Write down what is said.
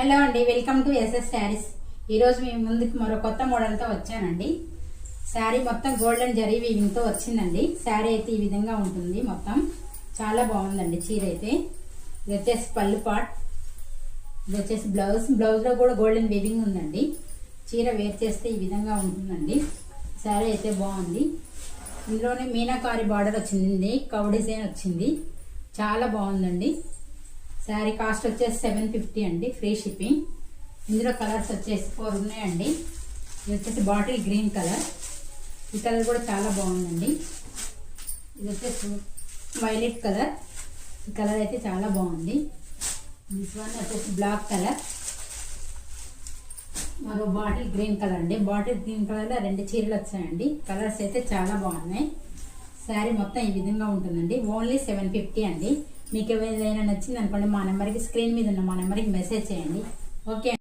Hello అండి, welcome to SS saris. ఈరోజు మీ ముందుకు మరో కొత్త మోడల్తో వచ్చానండి. శారీ మొత్తం గోల్డెన్ జరీ వీవింగ్తో వచ్చిందండి. శారీ అయితే ఈ విధంగా ఉంటుంది. మొత్తం చాలా బాగుందండి. చీర అయితే ఇది వచ్చేసి పళ్ళు పాట్, ఇది వచ్చేసి బ్లౌజ్లో కూడా గోల్డెన్ వీవింగ్ ఉందండి. చీర వేర్ చేస్తే ఈ విధంగా ఉంటుందండి. శారీ అయితే బాగుంది. ఇందులోనే మీనాకారి బార్డర్ వచ్చింది, కవ్ డిజైన్ వచ్చింది. చాలా బాగుందండి. శారీ కాస్ట్ వచ్చేసి 750 అండి, ఫ్రీ షిప్పింగ్. ఇందులో కలర్స్ వచ్చేసి 4 ఉన్నాయండి. ఇది వచ్చేసి బాటిల్ గ్రీన్ కలర్, ఈ కలర్ కూడా చాలా బాగుందండి. ఇది వచ్చేసి వైలెట్ కలర్, ఈ కలర్ అయితే చాలా బాగుంది. దిస్ వన్ వచ్చేసి బ్లాక్ కలర్, మరో బాటిల్ గ్రీన్ కలర్ అండి. బాటిల్ గ్రీన్ కలర్లో 2 చీరలు వచ్చాయండి. కలర్స్ అయితే చాలా బాగున్నాయి. శారీ మొత్తం ఈ విధంగా ఉంటుందండి. ఓన్లీ 750 అండి. మీకు ఏదైనా నచ్చింది అనుకోండి, మా నెంబర్కి స్క్రీన్ మీద ఉన్న మా నెంబర్కి మెసేజ్ చేయండి. ఓకే.